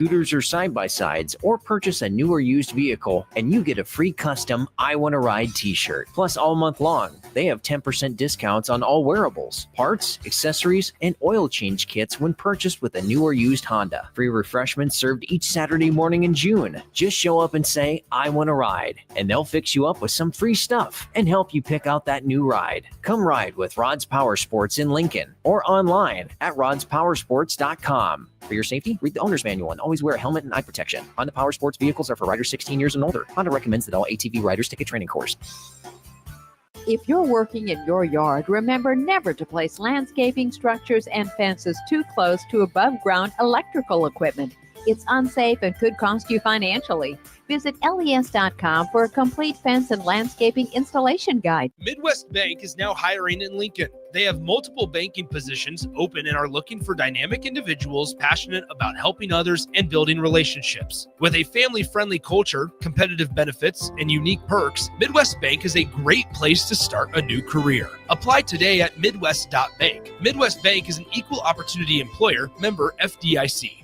scooters or side-by-sides, or purchase a new or used vehicle, and you get a free custom I Want to Ride t-shirt. Plus, all month long, they have 10% discounts on all wearables, parts, accessories, and oil change kits when purchased with a new or used Honda. Free refreshments served each Saturday morning in June. Just show up and say, I want to ride, and they'll fix you up with some free stuff and help you pick out that new ride. Come ride with Rod's Power Sports in Lincoln or online at rodspowersports.com. For your safety, read the owner's manual and always wear a helmet and eye protection. Honda Power Sports vehicles are for riders 16 years and older. Honda recommends that all ATV riders take a training course. If you're working in your yard, remember never to place landscaping structures and fences too close to above-ground electrical equipment. It's unsafe and could cost you financially. Visit les.com for a complete fence and landscaping installation guide. Midwest Bank is now hiring in Lincoln. They have multiple banking positions open and are looking for dynamic individuals passionate about helping others and building relationships. With a family-friendly culture, competitive benefits, and unique perks, Midwest Bank is a great place to start a new career. Apply today at midwest.bank. Midwest Bank is an equal opportunity employer, member FDIC.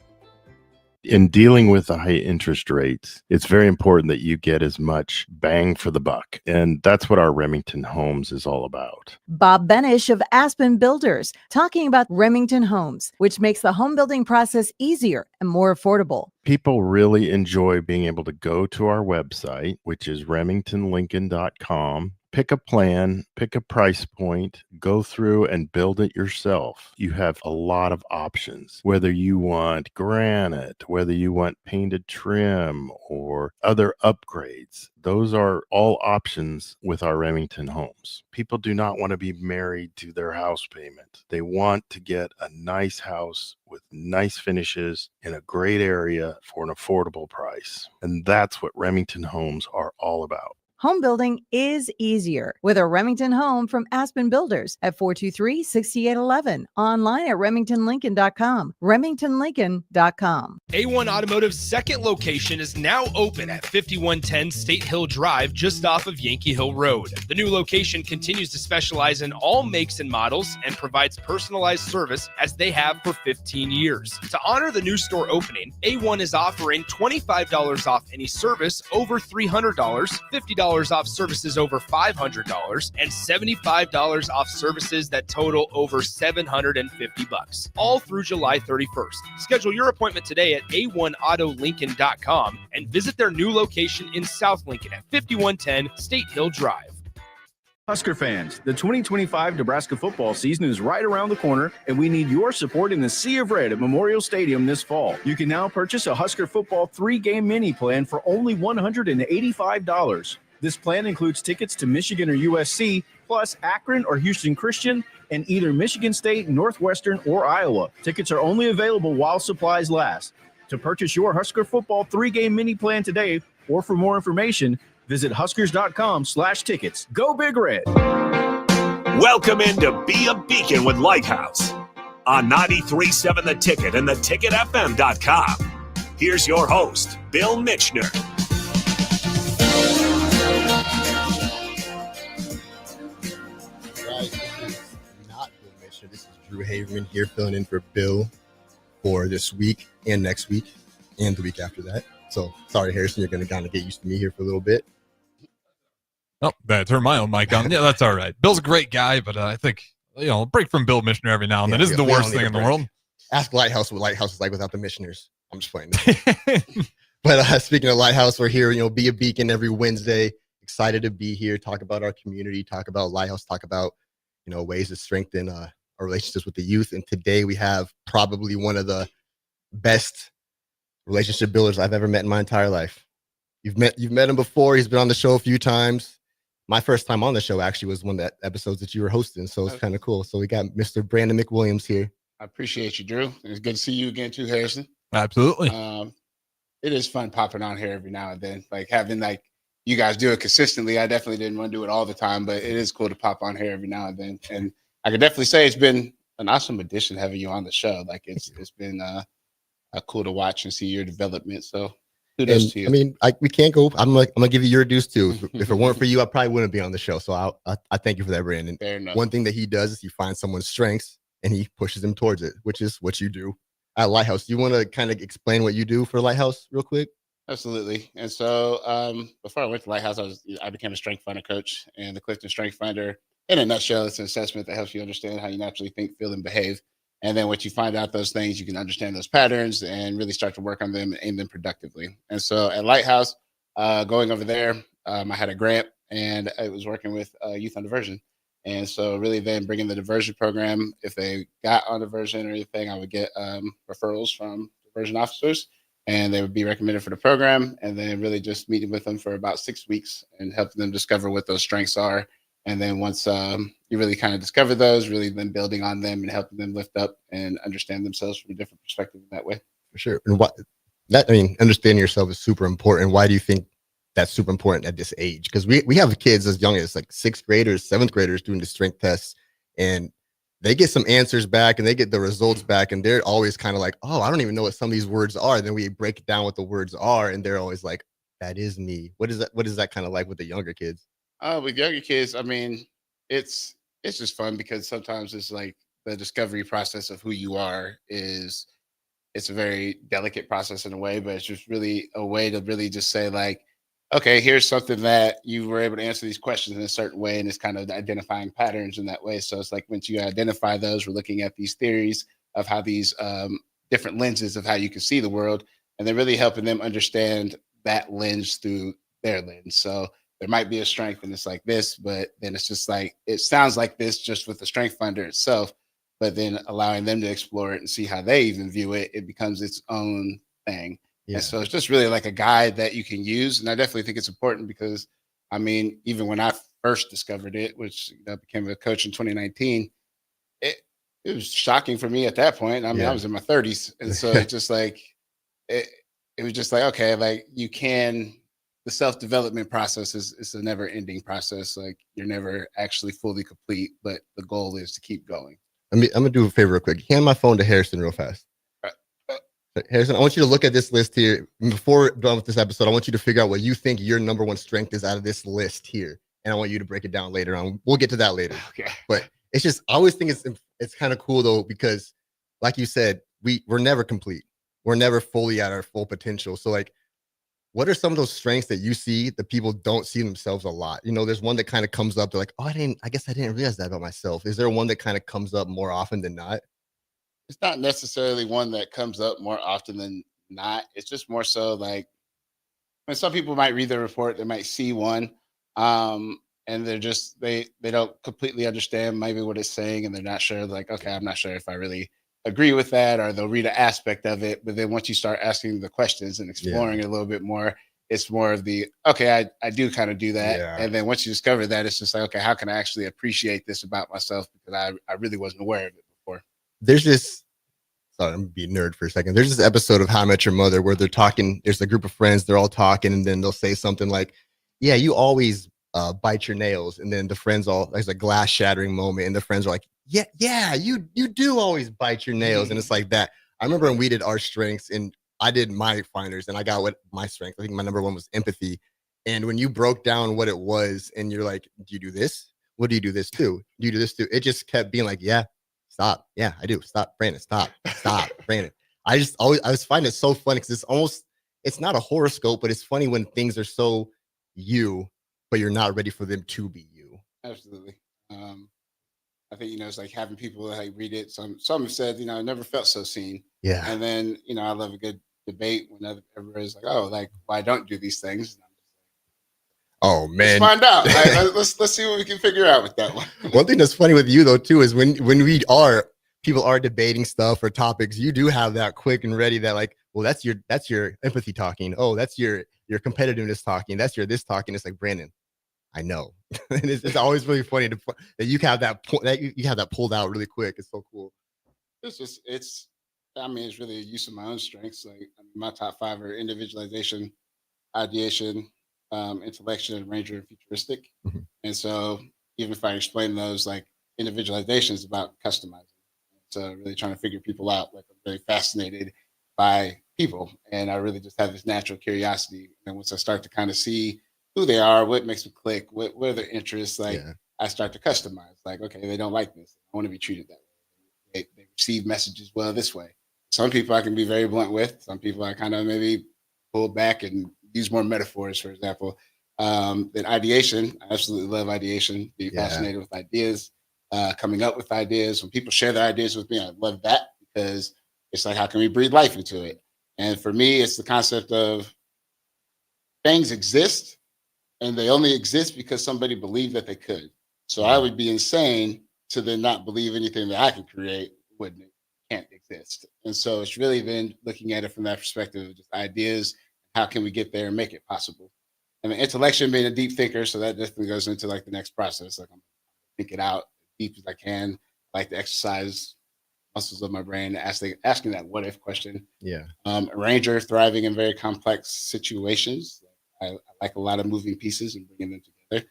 In dealing with the high interest rates, it's very important that you get as much bang for the buck. And that's what our Remington Homes is all about. Bob Benish of Aspen Builders, talking about Remington Homes, which makes the home building process easier and more affordable. People really enjoy being able to go to our website, which is remingtonlincoln.com. Pick a plan, pick a price point, go through and build it yourself. You have a lot of options, whether you want granite, whether you want painted trim or other upgrades. Those are all options with our Remington Homes. People do not want to be married to their house payment. They want to get a nice house with nice finishes in a great area for an affordable price. And that's what Remington Homes are all about. Home building is easier with a Remington home from Aspen Builders at 423-6811. Online at remingtonlincoln.com. remingtonlincoln.com. A1 Automotive's second location is now open at 5110 State Hill Drive, just off of Yankee Hill Road. The new location continues to specialize in all makes and models and provides personalized service as they have for 15 years. To honor the new store opening, A1 is offering $25 off any service over $300, $50 off services over $500, and $75 off services that total over $750, all through July 31st. Schedule your appointment today at a1autolincoln.com and visit their new location in South Lincoln at 5110 State Hill Drive. Husker fans, the 2025 Nebraska football season is right around the corner, and we need your support in the Sea of Red at Memorial Stadium this fall. You can now purchase a Husker football 3-game mini plan for only $185. This plan includes tickets to Michigan or USC, plus Akron or Houston Christian, and either Michigan State, Northwestern, or Iowa. Tickets are only available while supplies last. To purchase your Husker football 3-game mini plan today, or for more information, visit huskers.com/tickets. Go Big Red. Welcome in to Be a Beacon with Lighthouse on 93.7 The Ticket and theticketfm.com. Here's your host, Bill Mitchner. This is Drew Haverman here filling in for Bill for this week and next week and the week after that. So sorry, Harrison, you're going to kind of get used to me here for a little bit. Oh, I turned my own mic on. Yeah, that's all right. Bill's a great guy, but I think, a break from Bill Missioner every now and then isn't the worst thing in the world. Ask Lighthouse what Lighthouse is like without the missioners. I'm just playing. But speaking of Lighthouse, we're here, Be a Beacon every Wednesday. Excited to be here, talk about our community, talk about Lighthouse, talk about, ways to strengthen our relationships with the youth. And today we have probably one of the best relationship builders I've ever met in my entire life. You've met him before. He's been on the show a few times. My first time on the show actually was one of the episodes that you were hosting. So it's kind of cool. So we got Mr. Brandon McWilliams here. I appreciate you, Drew. It's good to see you again too, Harrison. Absolutely. It is fun popping on here every now and then, like having you guys do it consistently. I definitely didn't want to do it all the time, but it is cool to pop on here every now and then. And I could definitely say it's been an awesome addition having you on the show. Like it's been cool to watch and see your development. So kudos to you. I mean, we can't go. I'm gonna give you your dues too. If it weren't for you, I probably wouldn't be on the show. So I thank you for that, Brandon. Fair enough. One thing that he does is he finds someone's strengths and he pushes them towards it, which is what you do. at Lighthouse. Do you want to kind of explain what you do for Lighthouse real quick? Absolutely. And so before I went to Lighthouse, I became a strength finder coach. And the Clifton Strength Finder, in a nutshell, it's an assessment that helps you understand how you naturally think, feel, and behave. And then once you find out those things, you can understand those patterns and really start to work on them and aim them productively. And so at Lighthouse, going over there, I had a grant and I was working with youth on diversion. And so really then bringing the diversion program, if they got on diversion or anything, I would get referrals from diversion officers and they would be recommended for the program. And then really just meeting with them for about 6 weeks and helping them discover what those strengths are. And then once you really kind of discover those, really then building on them and helping them lift up and understand themselves from a different perspective in that way. For sure. And understanding yourself is super important. Why do you think that's super important at this age? Because we have kids as young as like 6th graders, 7th graders doing the strength tests, and they get some answers back and they get the results back, and they're always kind of like, oh, I don't even know what some of these words are. And then we break down what the words are, and they're always like, that is me. What is that kind of like with the younger kids? With younger kids, I mean, it's just fun because sometimes it's like the discovery process of who you are it's a very delicate process in a way, but it's just really a way to really just say like, okay, here's something that you were able to answer these questions in a certain way, and it's kind of identifying patterns in that way. So it's like once you identify those, we're looking at these theories of how these different lenses of how you can see the world, and then really helping them understand that lens through their lens. So there might be a strength and it's like this, but then it's just like, it sounds like this just with the strength finder itself, but then allowing them to explore it and see how they even view it, it becomes its own thing. Yeah. And so it's just really like a guide that you can use. And I definitely think it's important because, I mean, even when I first discovered it, which I became a coach in 2019, it was shocking for me at that point. I mean, I was in my 30s. And so it's just like, it was just like, okay, like the self-development process is a never-ending process. Like you're never actually fully complete, but the goal is to keep going. I'm gonna do a favor real quick. Hand my phone to Harrison real fast. Harrison, I want you to look at this list here. Before we're done with this episode, I want you to figure out what you think your number one strength is out of this list here, and I want you to break it down later on. We'll get to that later. Okay. But it's just, I always think it's kind of cool though, because like you said, we're never complete. We're never fully at our full potential. So like, what are some of those strengths that you see that people don't see themselves a lot? You know, there's one that kind of comes up. They're like, oh, I guess I didn't realize that about myself. Is there one that kind of comes up more often than not? It's not necessarily one that comes up more often than not. It's just more so like when some people might read the report, they might see one, and they're just, they don't completely understand maybe what it's saying, and they're not sure, like, okay, I'm not sure if I really agree with that, or they'll read an aspect of it, but then once you start asking the questions and exploring it a little bit more, it's more of the, okay, I do kind of do that. And then once you discover that, it's just like, okay, how can I actually appreciate this about myself? Because I really wasn't aware of it before. There's this, sorry, I'm gonna be a nerd for a second. There's this episode of How I Met Your Mother where they're talking, there's a group of friends, they're all talking, and then they'll say something like, yeah, you always bite your nails. And then the friends there's a glass shattering moment, and the friends are like, yeah, you do always bite your nails. And it's like that. I remember when we did our strengths and I did my finders and I got what my strength, I think my number one was empathy. And when you broke down what it was and you're like, do you do this? What do you do this too? Do you do this too? It just kept being like, yeah, stop. Yeah, I do. Stop, Brandon. Stop, Brandon. I was finding it so funny because it's not a horoscope, but it's funny when things are so you, but you're not ready for them to be you. Absolutely. I think, it's like having people like read it. Some have said, I never felt so seen. Yeah. And then, I love a good debate when everybody's like, oh, like, why don't do these things? Oh man. Let's find out. Like, let's see what we can figure out with that one. One thing that's funny with you though, too, is when people are debating stuff or topics, you do have that quick and ready that like, well, that's your empathy talking. Oh, that's your competitiveness talking. That's your this talking. It's like, Brandon, I know. And it's always really funny that you have that you have that pulled out really quick. It's so cool. It's really a use of my own strengths. Like my top 5 are individualization, ideation, intellection, and ranger and futuristic. Mm-hmm. And so even if I explain those, like individualization is about customizing. So really trying to figure people out. Like I'm really fascinated by people, and I really just have this natural curiosity. And once I start to kind of see who they are, what makes them click, what are their interests, like I start to customize. Like, okay, they don't like this. I want to be treated that way. They receive messages well this way. Some people I can be very blunt with. Some people I kind of maybe pull back and use more metaphors, for example. Then ideation, I absolutely love ideation, being fascinated with ideas, coming up with ideas. When people share their ideas with me, I love that because it's like, how can we breathe life into it? And for me, it's the concept of things exist and they only exist because somebody believed that they could. So I would be insane to then not believe anything that I can create can't exist. And so it's really then looking at it from that perspective of just ideas, how can we get there and make it possible? And the intellection being a deep thinker, so that definitely goes into like the next process. Like I'm thinking out as deep as I can. I like to exercise muscles of my brain, asking that what if question. Yeah. A ranger thriving in very complex situations. I like a lot of moving pieces and bringing them together.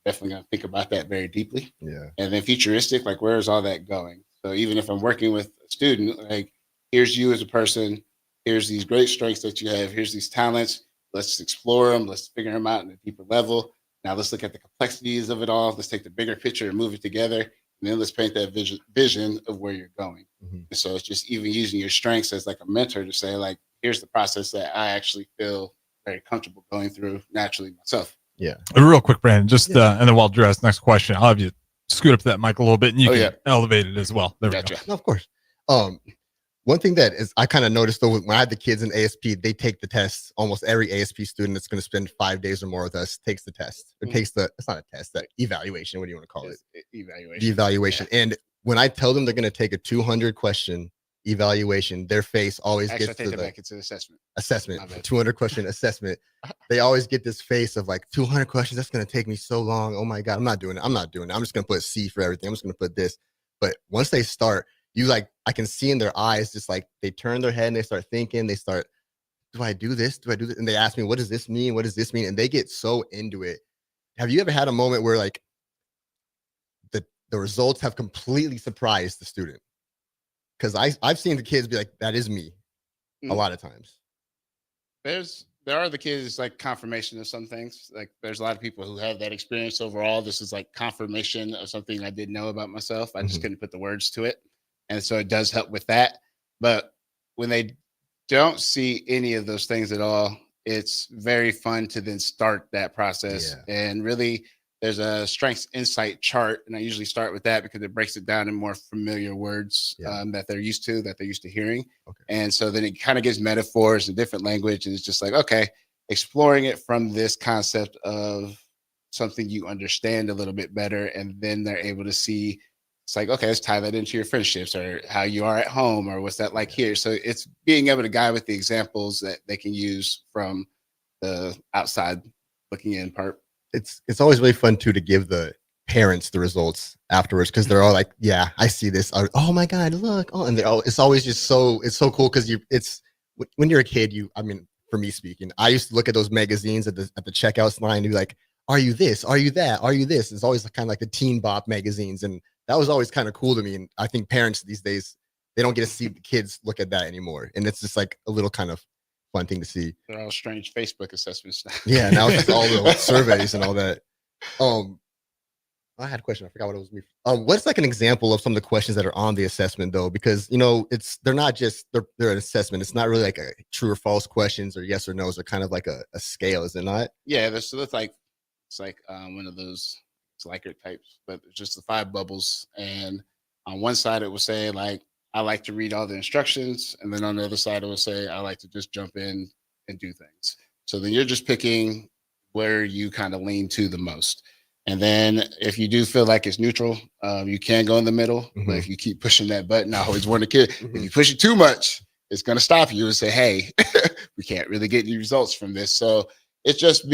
Definitely going to think about that very deeply. Yeah. And then futuristic, like where is all that going? So even if I'm working with a student, like here's you as a person, here's these great strengths that you have, here's these talents. Let's explore them. Let's figure them out on a deeper level. Now let's look at the complexities of it all. Let's take the bigger picture and move it together. And then let's paint that vision of where you're going. Mm-hmm. And so it's just even using your strengths as like a mentor to say, like, here's the process that I actually feel very comfortable going through naturally myself. Yeah. Real quick, Brandon, just and then while Drew asks next question, I'll have you scoot up to that mic a little bit and you can elevate it as well. There we go. No, of course. One thing that is I kind of noticed though when I had the kids in ASP, they take the tests. Almost every ASP student that's going to spend 5 days or more with us takes the test. It takes it's not a test, that evaluation. What do you want to call it? Evaluation. The evaluation. Yeah. And when I tell them they're going to take a 200 question evaluation, their face always gets to the back. It's an assessment. 200 question assessment. They always get this face of like 200 questions. That's going to take me so long. Oh my God, I'm not doing it. I'm just going to put a C for everything. I'm just going to put this. But once they start, I can see in their eyes, just like they turn their head and they start thinking, do I do this? Do I do this? And they ask me, what does this mean? What does this mean? And they get so into it. Have you ever had a moment where like the results have completely surprised the student? Because I've seen the kids be like, that is me a lot of times. There are the kids like confirmation of some things. Like there's a lot of people who have that experience overall. This is like confirmation of something I didn't know about myself. I just couldn't put the words to it. And so it does help with that. But when they don't see any of those things at all, it's very fun to then start that process. Yeah. And really, there's a strengths insight chart. And I usually start with that because it breaks it down in more familiar words that they're used to hearing. Okay. And so then it kind of gives metaphors and different language. And it's just like, okay, exploring it from this concept of something you understand a little bit better. And then they're able to see, it's like, okay, let's tie that into your friendships or how you are at home or what's that like here. So it's being able to guide with the examples that they can use from the outside looking in part. It's always really fun too to give the parents the results afterwards because they're all like, yeah, I see this. Oh my God, look. Oh, and it's always just it's so cool because when you're a kid, for me speaking, I used to look at those magazines at the checkouts line and be like, are you this? Are you that? Are you this? It's always kind of like the Teen Bop magazines. And that was always kind of cool to me. And I think parents these days, they don't get to see the kids look at that anymore. And it's just like a little kind of fun thing to see. They're all strange Facebook assessments now. Yeah, now it's just all the surveys and all that. I had a question. I forgot what it was. What's like an example of some of the questions that are on the assessment though? Because they're not just they're an assessment. It's not really like a true or false questions or yes or no's. They're kind of like a scale, is it not? Yeah, it's like one of those Likert types, but it's just the 5 bubbles. And on one side it will say like, I like to read all the instructions. And then on the other side it will say, I like to just jump in and do things. So then you're just picking where you kind of lean to the most. And then if you do feel like it's neutral, you can go in the middle. Mm-hmm. But if you keep pushing that button, I always warn the kid, if you push it too much, it's going to stop you and say, hey, we can't really get any results from this. So it's just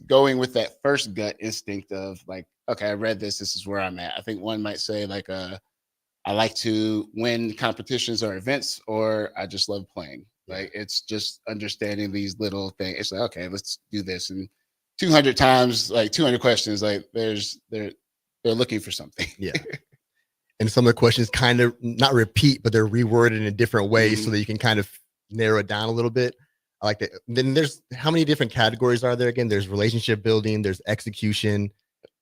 going with that first gut instinct of like, okay, I read this is where I'm at. I think one might say like, I like to win competitions or events, or I just love playing. Like it's just understanding these little things. It's like, okay, let's do this. And 200 times, like 200 questions, like they're looking for something. Yeah. And some of the questions kind of not repeat, but they're reworded in a different way so that you can kind of narrow it down a little bit. I like that. Then there's how many different categories are there again? There's relationship building, there's execution,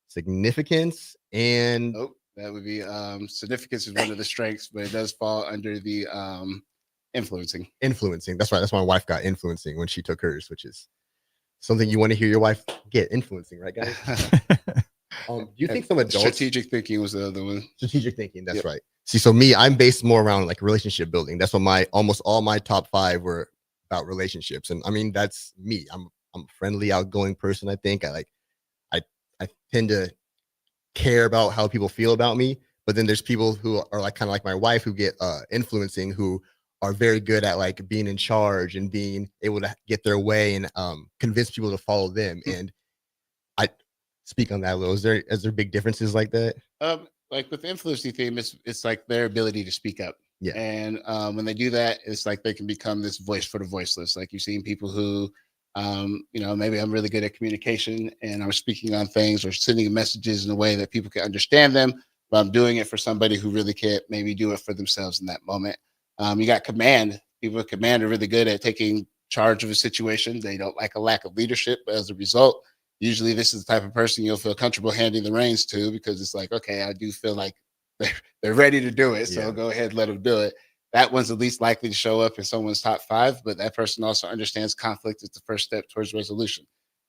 significance, and That would be significance is one of the strengths, but it does fall under the influencing. Influencing. That's right. That's why my wife got influencing when she took hers, which is something you want to hear your wife get. Influencing, right, guys? Do you think some adults strategic thinking was the other one? Strategic thinking. That's right. See, so me, I'm based more around like relationship building. That's what almost all my top 5 were about relationships. And I mean, that's me. I'm a friendly, outgoing person. I think I tend to care about how people feel about me. But then there's people who are like kind of like my wife who get influencing, who are very good at like being in charge and being able to get their way and convince people to follow them. And I speak on that a little. Is there big differences like that? Like with the influencing theme, it's like their ability to speak up. Yeah. And when they do that, it's like they can become this voice for the voiceless. Like you've seen people who, maybe I'm really good at communication and I'm speaking on things or sending messages in a way that people can understand them, but I'm doing it for somebody who really can't maybe do it for themselves in that moment. You got command. People with command are really good at taking charge of a situation. They don't like a lack of leadership, but as a result, usually this is the type of person you'll feel comfortable handing the reins to, because it's like, okay, I do feel like they're ready to do it. So go ahead, let them do it. That one's the least likely to show up in someone's top 5, but that person also understands conflict is the first step towards resolution.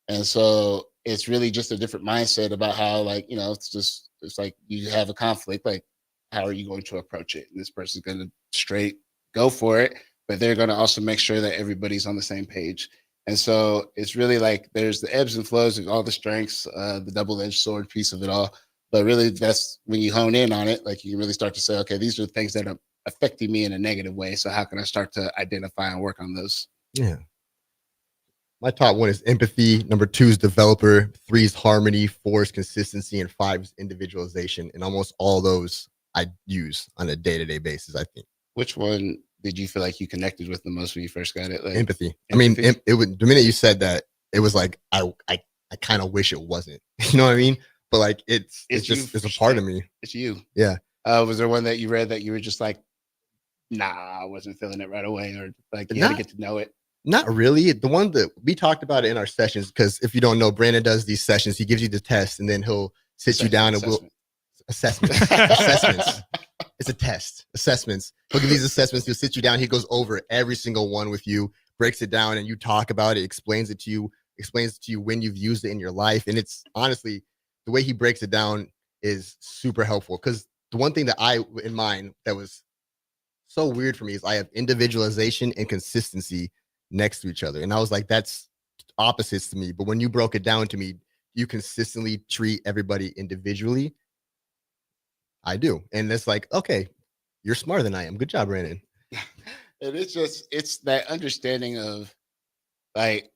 And so it's really just a different mindset about how, like, it's like you have a conflict, like, how are you going to approach it? And this person's going to straight go for it, but they're going to also make sure that everybody's on the same page. And so it's really like there's the ebbs and flows of all the strengths, the double-edged sword piece of it all. But really, that's when you hone in on it, like you can really start to say, okay, these are the things that are affecting me in a negative way. So how can I start to identify and work on those? Yeah. My top 1 is empathy. Number 2 is developer. 3 is harmony. 4 is consistency. And 5 is individualization. And almost all those I use on a day-to-day basis, I think. Which one did you feel like you connected with the most when you first got it? Like empathy. I mean, it would, the minute you said that, it was like, I kind of wish it wasn't, you know what I mean? But like, it's a part of me. It's you. Yeah. Was there one that you read that you were just like, nah, I wasn't feeling it right away, or like you had to get to know it? Not really. The one that we talked about it in our sessions, because if you don't know, Brandon does these sessions. He gives you the test, and then he'll sit you down and assessments. It's a test. Assessments. He'll give these assessments. He'll sit you down. He goes over every single one with you, breaks it down, and you talk about it, explains it to you when you've used it in your life. And it's honestly, the way he breaks it down is super helpful, because the one thing that in mind that was so weird for me is I have individualization and consistency next to each other. And I was like, that's opposites to me. But when you broke it down to me, you consistently treat everybody individually. I do. And it's like, okay, you're smarter than I am. Good job, Brandon. And it's that understanding of, like,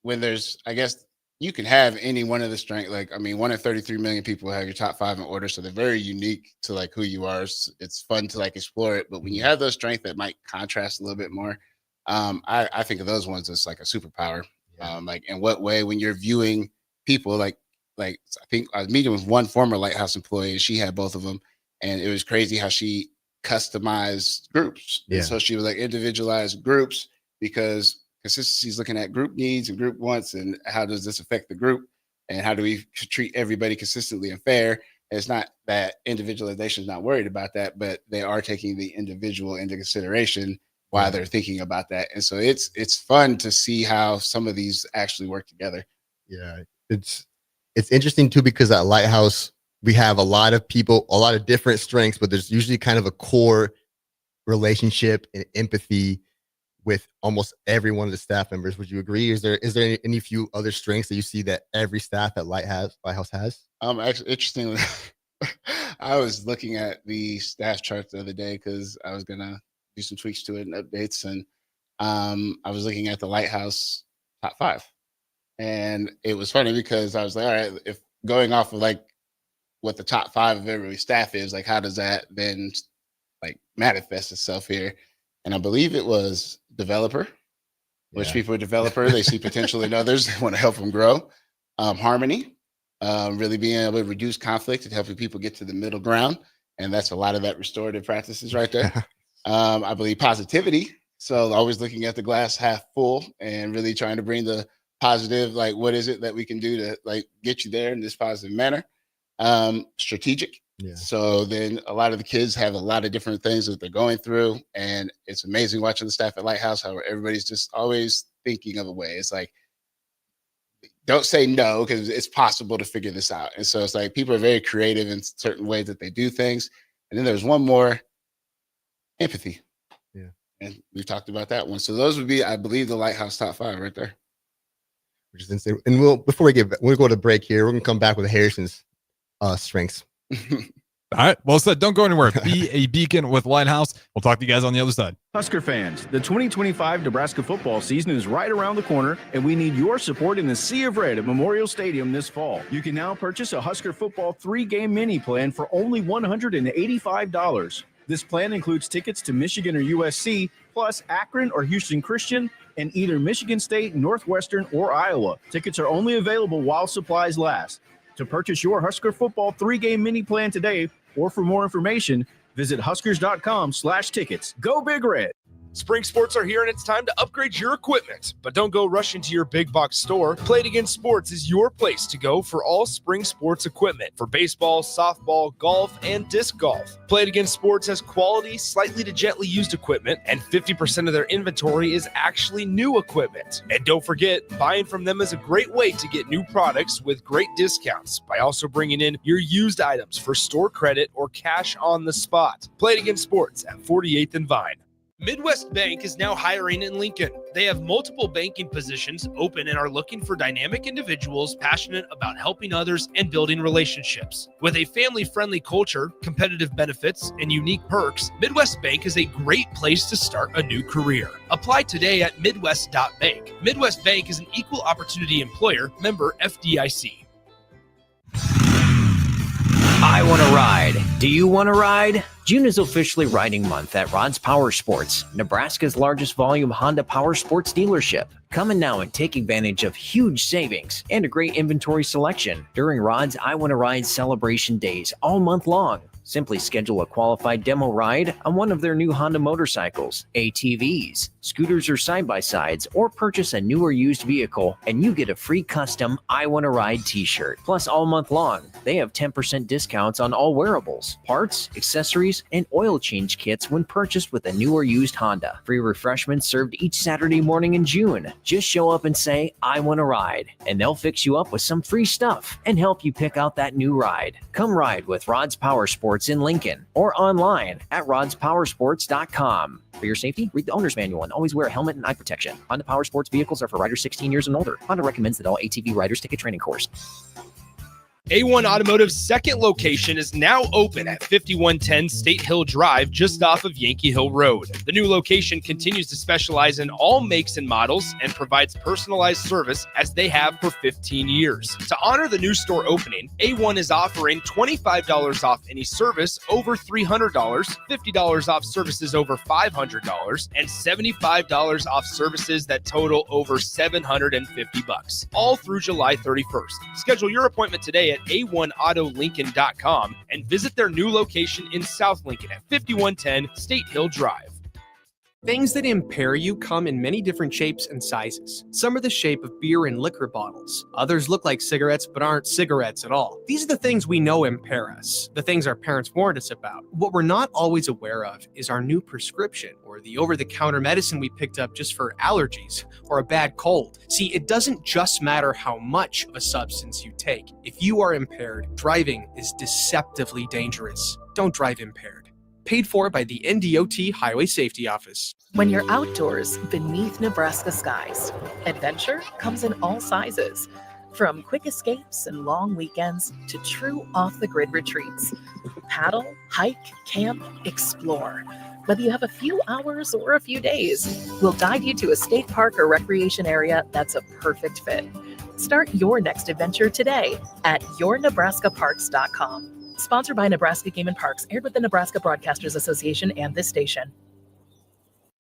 when there's, I guess you can have any one of the strength. Like, I mean, 1 in 33 million people have your top 5 in order. So they're very unique to like who you are. It's fun to like explore it. But when you have those strengths that might contrast a little bit more, I think of those ones as like a superpower. Yeah. Like in what way, when you're viewing people, like I think I was meeting with one former Lighthouse employee, and she had both of them. And it was crazy how she customized groups. Yeah. And so she was like individualized groups, because consistency is looking at group needs and group wants, and how does this affect the group, and how do we treat everybody consistently and fair. And it's not that individualization is not worried about that, but they are taking the individual into consideration while they're thinking about that. And so it's fun to see how some of these actually work together. Yeah, it's interesting too, because at Lighthouse we have a lot of people, a lot of different strengths, but there's usually kind of a core relationship and empathy with almost every one of the staff members. Would you agree? Is there any few other strengths that you see that every staff at Lighthouse has? Actually, interestingly, I was looking at the staff chart the other day because I was gonna do some tweaks to it and updates, and I was looking at the Lighthouse top 5, and it was funny because I was like, all right, if going off of like what the top 5 of every staff is, like, how does that then like manifest itself here? And I believe it was developer, which people are developer, they see potential in others, they want to help them grow. Harmony, really being able to reduce conflict and helping people get to the middle ground. And that's a lot of that restorative practices right there. I believe positivity. So always looking at the glass half full and really trying to bring the positive, like, what is it that we can do to like get you there in this positive manner? strategic. Yeah. So then a lot of the kids have a lot of different things that they're going through. And it's amazing watching the staff at Lighthouse, how everybody's just always thinking of a way. It's like, don't say no, because it's possible to figure this out. And so it's like people are very creative in certain ways that they do things. And then there's one more, empathy. Yeah. And we've talked about that one. So those would be, I believe, the Lighthouse top 5 right there. Which is insane. And we'll go to break here. We're gonna come back with Harrison's strengths. All right. Well said. Don't go anywhere. Be a beacon with Lighthouse. We'll talk to you guys on the other side. Husker fans, the 2025 Nebraska football season is right around the corner, and we need your support in the Sea of Red at Memorial Stadium this fall. You can now purchase a Husker football 3-game mini plan for only $185. This plan includes tickets to Michigan or USC, plus Akron or Houston Christian, and either Michigan State, Northwestern, or Iowa. Tickets are only available while supplies last. To purchase your Husker football 3-game mini plan today, or for more information, visit huskers.com/tickets. Go Big Red! Spring sports are here and it's time to upgrade your equipment. But don't go rushing to your big box store. Play It Again Sports is your place to go for all spring sports equipment for baseball, softball, golf, and disc golf. Play It Again Sports has quality, slightly to gently used equipment, and 50% of their inventory is actually new equipment. And don't forget, buying from them is a great way to get new products with great discounts by also bringing in your used items for store credit or cash on the spot. Play It Again Sports at 48th and Vine. Midwest Bank is now hiring in Lincoln. They have multiple banking positions open and are looking for dynamic individuals passionate about helping others and building relationships. With a family-friendly culture, competitive benefits, and unique perks, Midwest Bank is a great place to start a new career. Apply today at midwest.bank. Midwest Bank is an equal opportunity employer, member FDIC. I want to ride. Do you want to ride? June is officially riding month at Rod's Power Sports, Nebraska's largest volume Honda Power Sports dealership. Come in now and take advantage of huge savings and a great inventory selection during Rod's I Want to Ride celebration days all month long. Simply schedule a qualified demo ride on one of their new Honda motorcycles, ATVs, scooters, or side-by-sides, or purchase a new or used vehicle, and you get a free custom I Want to Ride t-shirt. Plus, all month long, they have 10% discounts on all wearables, parts, accessories, and oil change kits when purchased with a new or used Honda. Free refreshments served each Saturday morning in June. Just show up and say, I want to ride, and they'll fix you up with some free stuff and help you pick out that new ride. Come ride with Rod's Power Sports in Lincoln or online at rodspowersports.com. For your safety, read the owner's manual and always wear a helmet and eye protection. Honda Power Sports vehicles are for riders 16 years and older. Honda recommends that all ATV riders take a training course. A1 Automotive's second location is now open at 5110 State Hill Drive, just off of Yankee Hill Road. The new location continues to specialize in all makes and models and provides personalized service as they have for 15 years. To honor the new store opening, A1 is offering $25 off any service over $300, $50 off services over $500, and $75 off services that total over $750, all through July 31st. Schedule your appointment today at a1autolincoln.com and visit their new location in South Lincoln at 5110 State Hill Drive. Things that impair you come in many different shapes and sizes. Some are the shape of beer and liquor bottles. Others look like cigarettes but aren't cigarettes at all. These are the things we know impair us, the things our parents warned us about. What we're not always aware of is our new prescription or the over-the-counter medicine we picked up just for allergies or a bad cold. See, it doesn't just matter how much of a substance you take. If you are impaired, driving is deceptively dangerous. Don't drive impaired. Paid for by the NDOT Highway Safety Office. When you're outdoors beneath Nebraska skies, adventure comes in all sizes. From quick escapes and long weekends to true off-the-grid retreats. Paddle, hike, camp, explore. Whether you have a few hours or a few days, we'll guide you to a state park or recreation area that's a perfect fit. Start your next adventure today at yournebraskaparks.com. Sponsored by Nebraska Game and Parks, aired with the Nebraska Broadcasters Association and this station.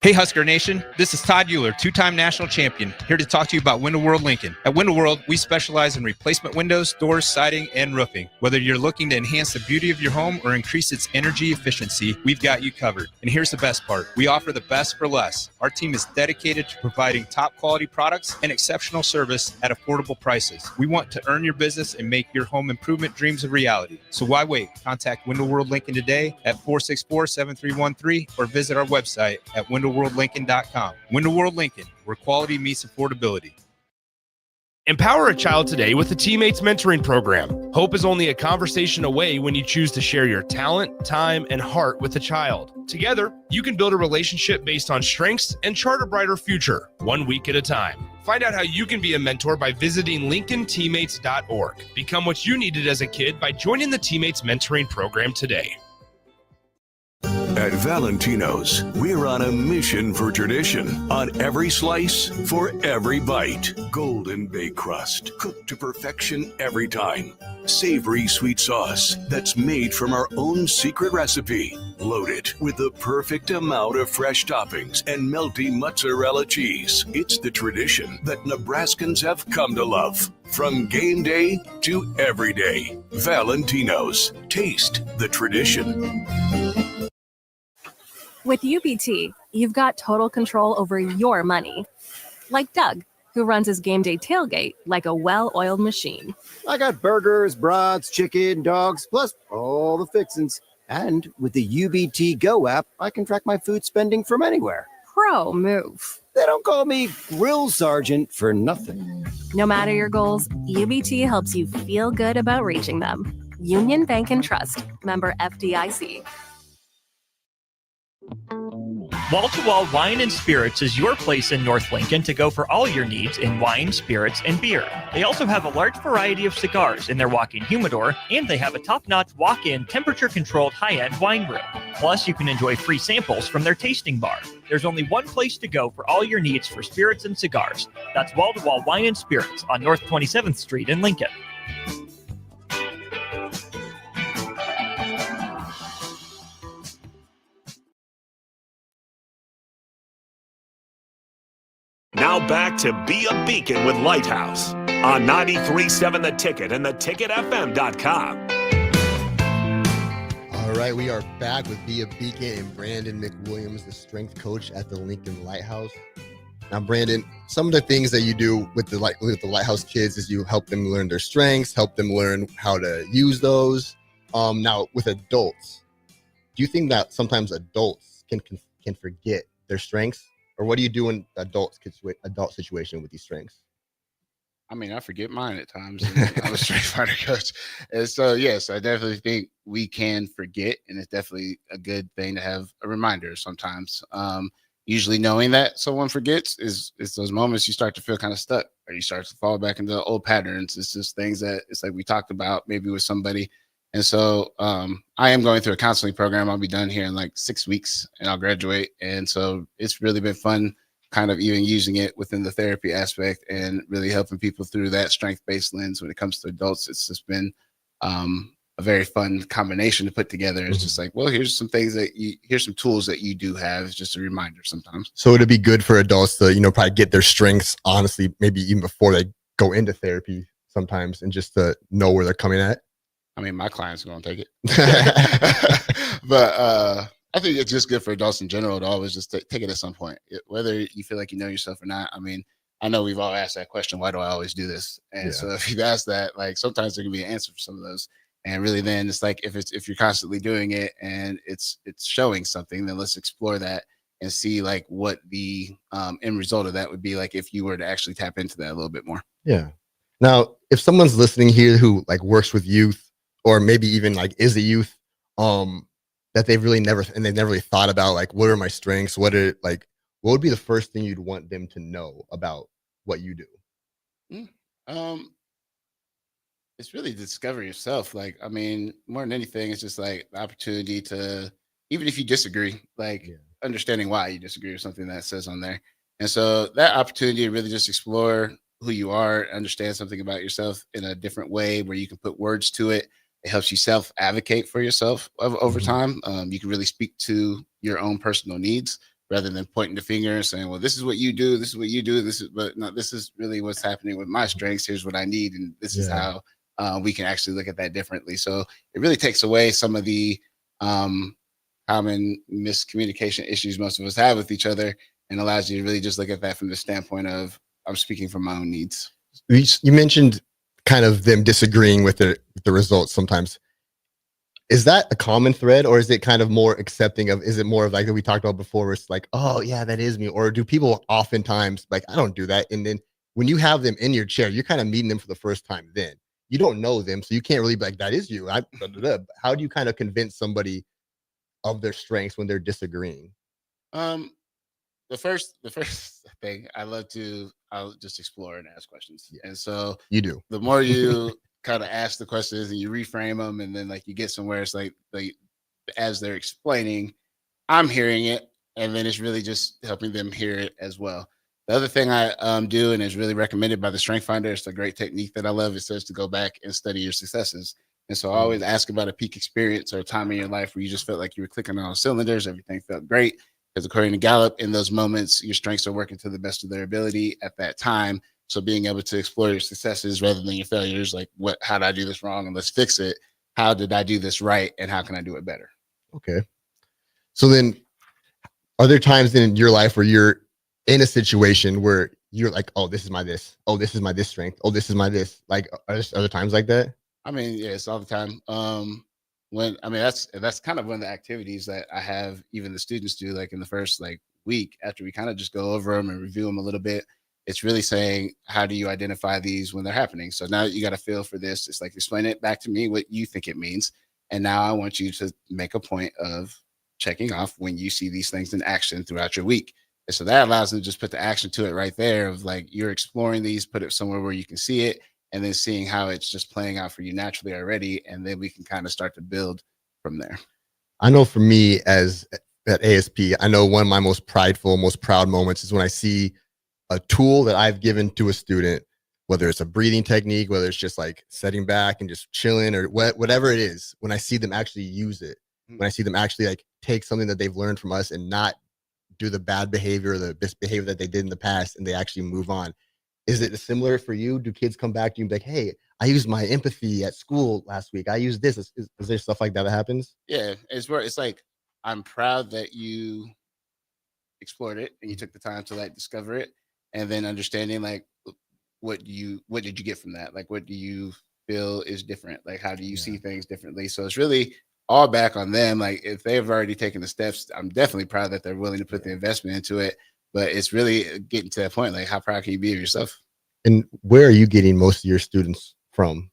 Hey Husker Nation, this is Todd Euler, two-time national champion, here to talk to you about Window World Lincoln. At Window World, we specialize in replacement windows, doors, siding, and roofing. Whether you're looking to enhance the beauty of your home or increase its energy efficiency, we've got you covered. And here's the best part. We offer the best for less. Our team is dedicated to providing top quality products and exceptional service at affordable prices. We want to earn your business and make your home improvement dreams a reality. So why wait? Contact Window World Lincoln today at 464-7313 or visit our website at windowworldlincoln.com. Window World Lincoln, where quality meets affordability. Empower a child today with the Teammates Mentoring Program. Hope is only a conversation away when you choose to share your talent, time, and heart with a child. Together, you can build a relationship based on strengths and chart a brighter future, 1 week at a time. Find out how you can be a mentor by visiting LincolnTeammates.org. Become what you needed as a kid by joining the Teammates Mentoring Program today. At Valentino's, we're on a mission for tradition. On every slice, for every bite. Golden baked crust, cooked to perfection every time. Savory sweet sauce that's made from our own secret recipe. Loaded with the perfect amount of fresh toppings and melty mozzarella cheese. It's the tradition that Nebraskans have come to love. From game day to every day. Valentino's. Taste the tradition. With UBT, you've got total control over your money. Like Doug, who runs his game day tailgate like a well-oiled machine. I got burgers, brats, chicken, dogs, plus all the fixins. And with the UBT Go app, I can track my food spending from anywhere. Pro move. They don't call me Grill Sergeant for nothing. No matter your goals, UBT helps you feel good about reaching them. Union Bank and Trust, member FDIC. Wall to Wall Wine and Spirits is your place in North Lincoln to go for all your needs in wine, spirits, and beer. They also have a large variety of cigars in their walk-in humidor, and they have a top-notch walk-in temperature-controlled high-end wine room. Plus, you can enjoy free samples from their tasting bar. There's only one place to go for all your needs for spirits and cigars. That's Wall to Wall Wine and Spirits on North 27th Street in Lincoln. Now back to Be a Beacon with Lighthouse on 93.7 The Ticket and theticketfm.com. All right, we are back with Be a Beacon and Brandon McWilliams, the strength coach at the Lincoln Lighthouse. Now, Brandon, some of the things that you do with the Lighthouse kids is you help them learn their strengths, help them learn how to use those. Now, with adults, do you think that sometimes adults can forget their strengths? Or what do you do in adult situation with these strengths? I mean, I forget mine at times. I'm a strength fighter coach. And so, yes, I definitely think we can forget. And it's definitely a good thing to have a reminder sometimes. Usually knowing that someone forgets is those moments you start to feel kind of stuck or you start to fall back into old patterns. It's just things that it's like we talked about maybe with somebody. And so I am going through a counseling program. I'll be done here in like 6 weeks and I'll graduate. And so it's really been fun kind of even using it within the therapy aspect and really helping people through that strength-based lens when it comes to adults. It's just been a very fun combination to put together. It's just like, well, here's some things here's some tools that you do have. It's just a reminder sometimes. So it'd be good for adults to, probably get their strengths, honestly, maybe even before they go into therapy sometimes and just to know where they're coming at. I mean, my clients are going to take it. But I think it's just good for adults in general to always just take it at some point, whether you feel like you know yourself or not. I mean, I know we've all asked that question, why do I always do this? And so if you've asked that, like sometimes there can be an answer for some of those. And really then it's like if you're constantly doing it and it's showing something, then let's explore that and see like what the end result of that would be like if you were to actually tap into that a little bit more. Yeah. Now, if someone's listening here who like works with youth, or maybe even like is a youth, that they've never really thought about like, what are my strengths? What would be the first thing you'd want them to know about what you do? It's really discover yourself. Like, I mean, more than anything, it's just like the opportunity to, even if you disagree, understanding why you disagree or something that says on there. And so that opportunity to really just explore who you are, understand something about yourself in a different way where you can put words to it. It helps you self-advocate for yourself over time. You can really speak to your own personal needs rather than pointing the finger and saying, well, this is what you do, this is what you do, but no, this is really what's happening with my strengths. Here's what I need, and this is how we can actually look at that differently. So it really takes away some of the common miscommunication issues most of us have with each other, and allows you to really just look at that from the standpoint of, I'm speaking from my own needs. You mentioned kind of them disagreeing with the results sometimes. Is that a common thread, or is it kind of more accepting of, is it more of like that we talked about before, where it's like, oh yeah, that is me? Or do people oftentimes like, I don't do that? And then when you have them in your chair, you're kind of meeting them for the first time. Then you don't know them, so you can't really be like, that is you. How do you kind of convince somebody of their strengths when they're disagreeing? The first thing I'll just explore and ask questions. And so you do. The more you kind of ask the questions and you reframe them, and then like you get somewhere, it's like as they're explaining, I'm hearing it, and then it's really just helping them hear it as well. The other thing I do, and is really recommended by the Strength Finder, it's a great technique that I love. It says to go back and study your successes. And so I always ask about a peak experience or a time in your life where you just felt like you were clicking on all cylinders, everything felt great. Because according to Gallup, in those moments, your strengths are working to the best of their ability at that time. So being able to explore your successes rather than your failures, like how did I do this wrong and let's fix it? How did I do this right? And how can I do it better? Okay. So then are there times in your life where you're in a situation where you're like, oh, this is my this. Oh, this is my this strength. Oh, this is my this. Like, are there other times like that? I mean, yeah, it's all the time. That's kind of one of the activities that I have even the students do, like in the first week after we kind of just go over them and review them a little bit. It's really saying, how do you identify these when they're happening? So now you got to feel for this. It's like, explain it back to me what you think it means. And now I want you to make a point of checking off when you see these things in action throughout your week. And so that allows them to just put the action to it right there of like, you're exploring these, put it somewhere where you can see it, and then seeing how it's just playing out for you naturally already. And then we can kind of start to build from there. I know for me at ASP, I know one of my most prideful, most proud moments is when I see a tool that I've given to a student, whether it's a breathing technique, whether it's just like sitting back and just chilling or whatever it is, when I see them actually use it, when I see them actually like take something that they've learned from us and not do the bad behavior or the misbehavior that they did in the past, and they actually move on. Is it similar for you? Do kids come back to you and be like, hey, I used my empathy at school last week. I used this. Is there stuff like that happens? Yeah, it's like, I'm proud that you explored it and you took the time to like discover it, and then understanding like what did you get from that? Like, what do you feel is different? Like, how do you see things differently? So it's really all back on them. Like, if they've already taken the steps, I'm definitely proud that they're willing to put the investment into it. But it's really getting to that point. Like, how proud can you be of yourself? And where are you getting most of your students from?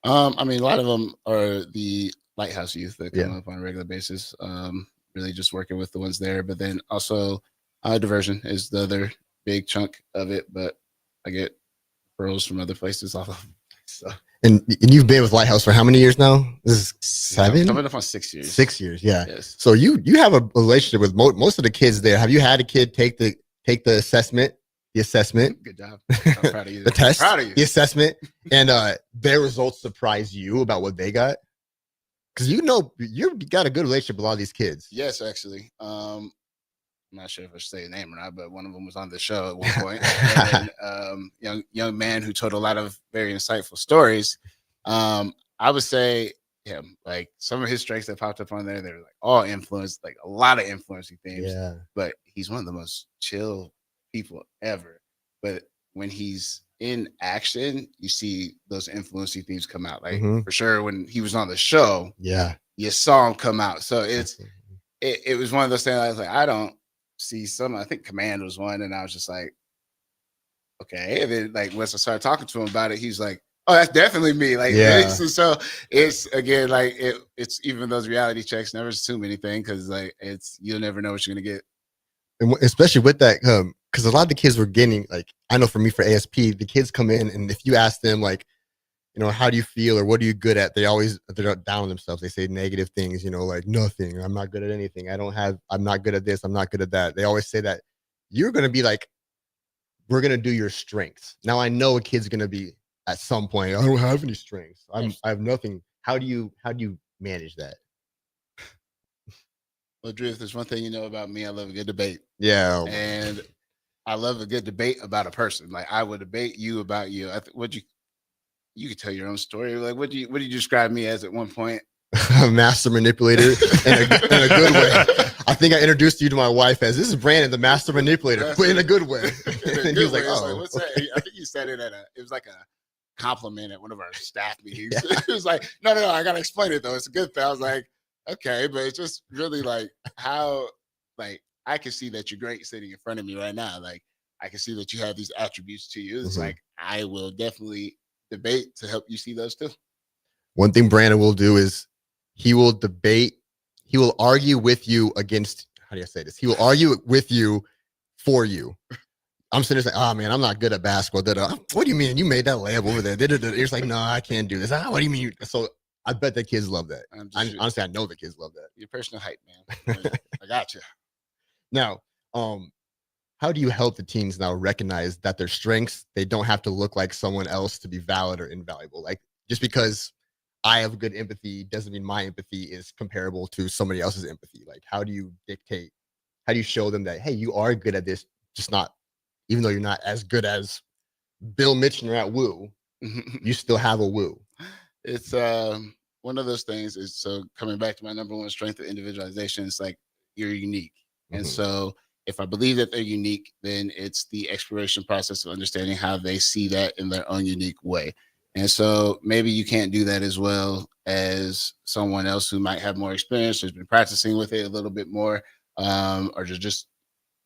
I mean, a lot of them are the Lighthouse youth that come up on a regular basis. Really just working with the ones there. But then also diversion is the other big chunk of it. But I get referrals from other places all over. So. And you've been with Lighthouse for how many years now? This is 7? Coming up on 6 years. 6 years, yeah. Yes. So you have a relationship with most of the kids there. Have you had a kid take the assessment? The assessment. Good job. I'm proud of you. The test. I'm proud of you. The assessment, and their results surprise you about what they got, because you got a good relationship with all these kids. Yes, actually. I'm not sure if I should say his name or not, but one of them was on the show at one point. And young man who told a lot of very insightful stories. I would say him, like some of his strengths that popped up on there, they're like all influenced, like a lot of influencing themes. Yeah. But he's one of the most chill people ever. But when he's in action, you see those influencing themes come out. Like for sure, when he was on the show, you saw him come out. So it was one of those things. I was like, I don't see some. I think Command was one, and I was just like, okay. And then like once I started talking to him about it, he's like, oh, that's definitely me. Like, so it's again like it's even those reality checks. Never assume anything, because like you'll never know what you're gonna get. And especially with that, because a lot of the kids were getting, like, I know for me, for ASP, the kids come in, and if you ask them, like, how do you feel or what are you good at? They're down on themselves. They say negative things, like nothing. I'm not good at anything. I'm not good at this. I'm not good at that. They always say that you're going to be like, we're going to do your strengths. Now I know a kid's going to be at some point, I don't have any strengths. I have nothing. How do you manage that? Well, Drew, if there's one thing you know about me, I love a good debate. Yeah. And I love a good debate about a person. Like I would debate you about you. You could tell your own story. Like what do you describe me as at one point? Master manipulator in a good way. I think I introduced you to my wife as this is Brandon, the master manipulator, but in a good way. And he was like, "Oh, like, what's that?" I think you said it it was like a compliment at one of our staff meetings. Yeah. It was like, no, I gotta explain it though. It's a good thing. I was like, okay, but it's just really like how like I can see that you're great sitting in front of me right now. Like I can see that you have these attributes to you. It's like I will definitely debate to help you see those too. One thing Brandon will do is he will debate, he will argue with you against, how do I say this? He will argue with you for you. I'm sitting there saying, oh man, I'm not good at basketball. What do you mean? You made that layup over there. You're just like, no, I can't do this. What do you mean? So I bet the kids love that. Honestly, I know the kids love that. Your personal hype, man. I got you. Now, how do you help the teams now recognize that their strengths, they don't have to look like someone else to be valid or invaluable? Like just because I have good empathy doesn't mean my empathy is comparable to somebody else's empathy. Like how do you show them that, hey, you are good at this, just not, even though you're not as good as Bill Mitchner at Woo, you still have a Woo. It's one of those things is, so coming back to my number one strength of individualization, it's like you're unique. And so if I believe that they're unique, then it's the exploration process of understanding how they see that in their own unique way. And so maybe you can't do that as well as someone else who might have more experience, who's been practicing with it a little bit more, or just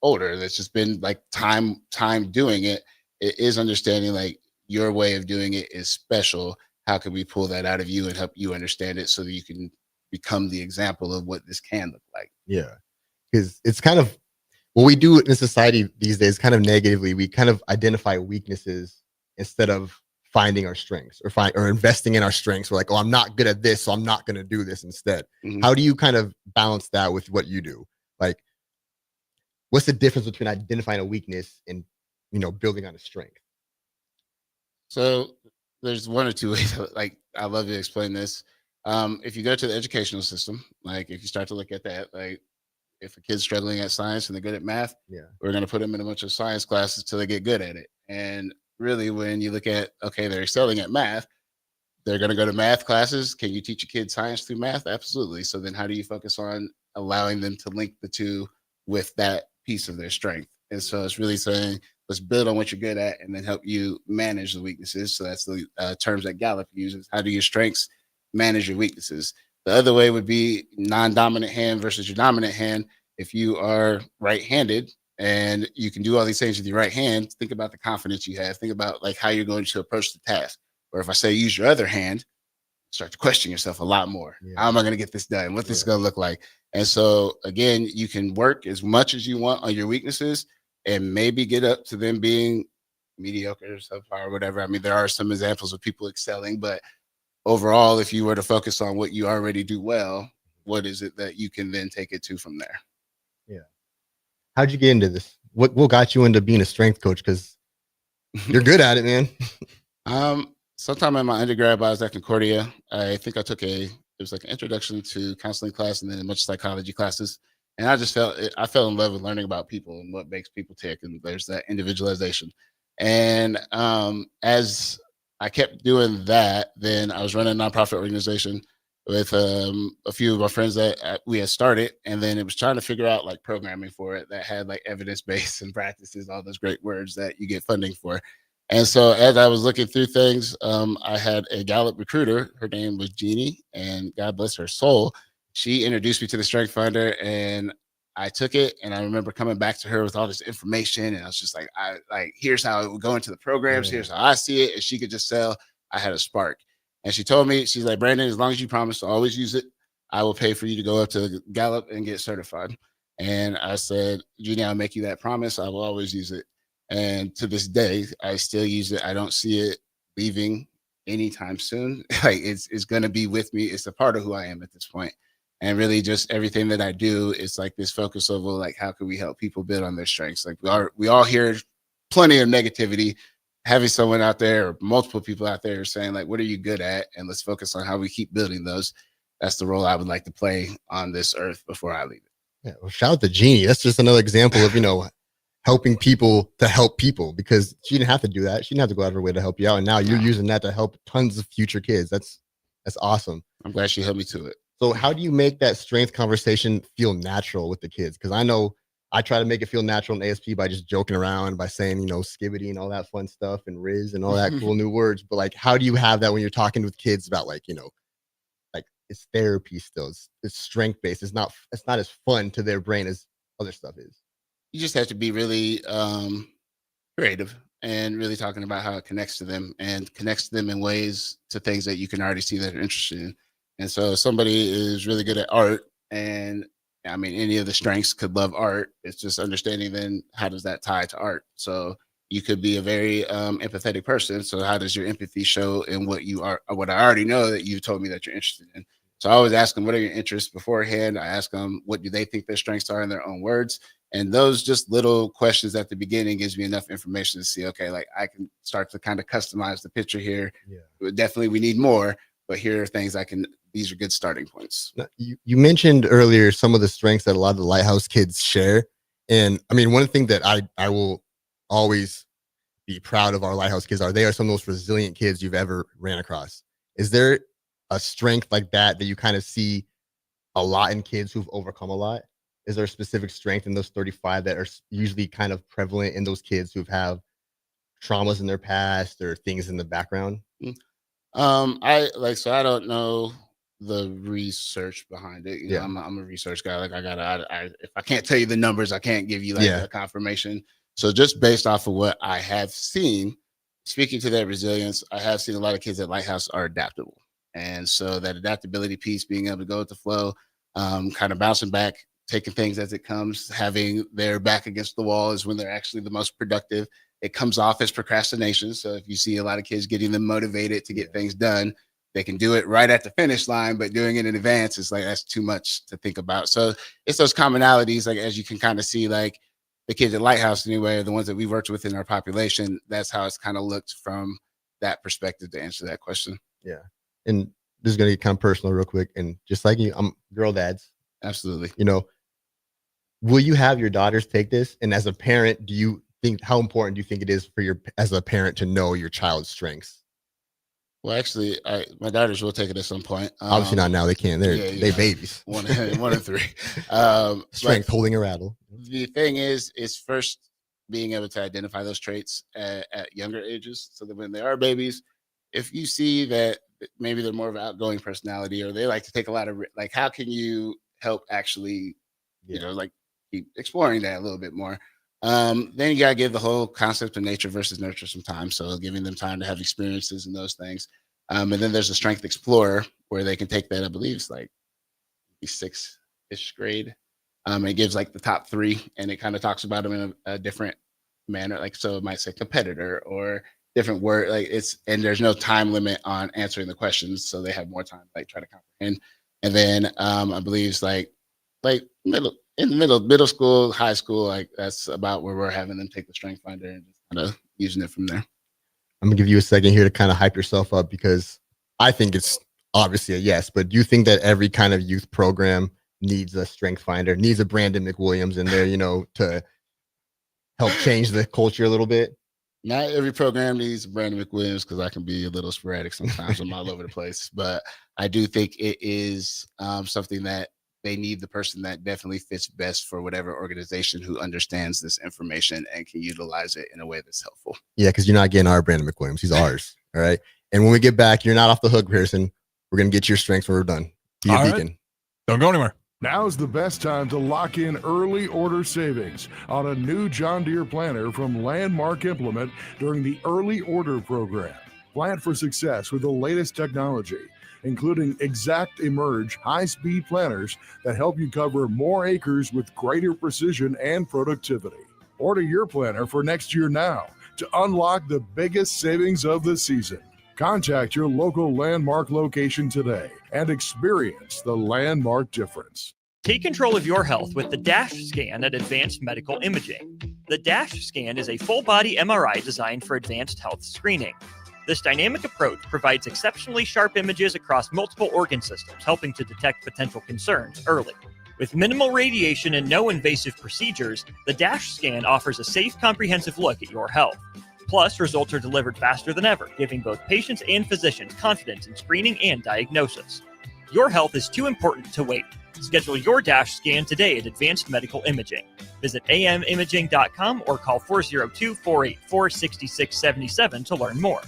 older. That's just been like time doing it. It is understanding like your way of doing it is special. How can we pull that out of you and help you understand it so that you can become the example of what this can look like? Yeah, because it's kind of what we do in society these days, kind of negatively. We kind of identify weaknesses instead of finding our strengths or investing in our strengths. We're like, oh, I'm not good at this, so I'm not going to do this instead. How do you kind of balance that with what you do? Like, what's the difference between identifying a weakness and, building on a strength? So there's one or two ways. Like, I love to explain this. If you go to the educational system, like if you start to look at that, like if a kid's struggling at science and they're good at math, we're going to put them in a bunch of science classes till they get good at it. And really, when you look at, okay, they're excelling at math, they're going to go to math classes. Can you teach a kid science through math? Absolutely. So then how do you focus on allowing them to link the two with that piece of their strength? And so it's really saying, let's build on what you're good at and then help you manage the weaknesses. So that's the terms that Gallup uses. How do your strengths manage your weaknesses? The other way would be non-dominant hand versus your dominant hand. If you are right-handed, and you can do all these things with your right hand, think about the confidence you have. Think about like how you're going to approach the task. Or if I say use your other hand, start to question yourself a lot more. How am I going to get this done? What's this going to look like? And so again, you can work as much as you want on your weaknesses and maybe get up to them being mediocre, subpar, or whatever. I mean, there are some examples of people excelling, but overall, if you were to focus on what you already do well, what is it that you can then take it to from there? Yeah. How'd you get into this? What got you into being a strength coach? Because you're good at it, man. Sometime in my undergrad, I was at Concordia. I think I took it was like an introduction to counseling class and then a bunch of psychology classes. And I fell in love with learning about people and what makes people tick. And there's that individualization. And as I kept doing that, then I was running a nonprofit organization with a few of my friends that we had started, and then it was trying to figure out like programming for it that had like evidence-based and practices, all those great words that you get funding for. And so as I was looking through things, I had a Gallup recruiter. Her name was Jeannie, and God bless her soul. She introduced me to the Strength Finder, and I took it. And I remember coming back to her with all this information, and I was just like, here's how it would go into the programs. Here's how I see it. And she could just tell I had a spark. And she told me, she's like, Brandon, as long as you promise to always use it, I will pay for you to go up to Gallup and get certified. And I said, Jeannie, I'll make you that promise. I will always use it. And to this day, I still use it. I don't see it leaving anytime soon. Like it's going to be with me. It's a part of who I am at this point. And really just everything that I do is like this focus of, well, like, how can we help people build on their strengths? Like we all hear plenty of negativity. Having someone out there or multiple people out there saying like, what are you good at? And let's focus on how we keep building those. That's the role I would like to play on this earth before I leave it. Yeah, well, shout out to Jeannie. That's just another example of, helping people to help people, because she didn't have to do that. She didn't have to go out of her way to help you out. And now you're using that to help tons of future kids. That's awesome. I'm glad she helped me to it. So how do you make that strength conversation feel natural with the kids? Because I know I try to make it feel natural in ASP by just joking around, by saying, skibbity and all that fun stuff and Riz and all that cool new words. But like, how do you have that when you're talking with kids about like it's therapy still. It's strength based. It's not as fun to their brain as other stuff is. You just have to be really creative and really talking about how it connects to them and connects to them in ways to things that you can already see that they're interested in. And so if somebody is really good at art, and I mean, any of the strengths could love art. It's just understanding then how does that tie to art? So you could be a very empathetic person. So how does your empathy show in what you are, what I already know that you've told me that you're interested in? So I always ask them, what are your interests beforehand? I ask them, what do they think their strengths are in their own words? And those just little questions at the beginning gives me enough information to see, okay, like I can start to kind of customize the picture here. Yeah. Definitely we need more, but here are things these are good starting points. Now, you mentioned earlier some of the strengths that a lot of the Lighthouse kids share. And I mean, one of the things that I will always be proud of our Lighthouse kids they are some of the most resilient kids you've ever ran across. Is there a strength like that you kind of see a lot in kids who've overcome a lot? Is there a specific strength in those 35 that are usually kind of prevalent in those kids who have traumas in their past or things in the background? I don't know the research behind it. You know, I'm a research guy. Like if I can't tell you the numbers, I can't give you a confirmation. So just based off of what I have seen, speaking to that resilience, I have seen a lot of kids at Lighthouse are adaptable. And so that adaptability piece, being able to go with the flow, kind of bouncing back, taking things as it comes, having their back against the wall is when they're actually the most productive. It comes off as procrastination. So if you see a lot of kids getting them motivated to get things done, they can do it right at the finish line, but doing it in advance is that's too much to think about. So it's those commonalities, as you can kind of see, the kids at Lighthouse anyway, the ones that we've worked with in our population, that's how it's kind of looked from that perspective to answer that question. Yeah. And this is going to get kind of personal real quick. And just like you, I'm girl dads. Absolutely. Will you have your daughters take this? And as a parent, how important do you think it is as a parent to know your child's strengths? Well, actually, my daughters will take it at some point. Obviously not now. They can't. They're babies. One and three. Strength, holding a rattle. The thing is first being able to identify those traits at younger ages, so that when they are babies, if you see that maybe they're more of an outgoing personality, or they like to take a lot of how can you help actually, keep exploring that a little bit more. Then you got to give the whole concept of nature versus nurture some time. So giving them time to have experiences and those things. And then there's a strength explorer where they can take that, I believe it's 6th-ish grade. It gives the top 3, and it kind of talks about them in a different manner. So it might say competitor or different word. And there's no time limit on answering the questions. So they have more time to try to comprehend. And then I believe it's middle school, high school, that's about where we're having them take the strength finder and just kind of using it from there. I'm gonna give you a second here to kind of hype yourself up, because I think it's obviously a yes, but do you think that every kind of youth program needs a strength finder, needs a Brandon McWilliams in there, to help change the culture a little bit? Not every program needs Brandon McWilliams, because I can be a little sporadic sometimes. I'm all over the place, but I do think it is something that they need the person that definitely fits best for whatever organization who understands this information and can utilize it in a way that's helpful. Yeah, because you're not getting our Brandon McWilliams. He's ours. All right. And when we get back, you're not off the hook, Pearson. We're going to get your strengths when we're done. Be a beacon. Right. Don't go anywhere. Now's the best time to lock in early order savings on a new John Deere planter from Landmark Implement during the early order program. Plant for success with the latest technology, including Exact Emerge high-speed planters that help you cover more acres with greater precision and productivity. Order your planter for next year now to unlock the biggest savings of the season. Contact your local Landmark location today and experience the Landmark difference. Take control of your health with the DASH scan at Advanced Medical Imaging. The DASH scan is a full-body MRI designed for advanced health screening. This dynamic approach provides exceptionally sharp images across multiple organ systems, helping to detect potential concerns early. With minimal radiation and no invasive procedures, the DASH scan offers a safe, comprehensive look at your health. Plus, results are delivered faster than ever, giving both patients and physicians confidence in screening and diagnosis. Your health is too important to wait. Schedule your DASH scan today at Advanced Medical Imaging. Visit amimaging.com or call 402-484-6677 to learn more.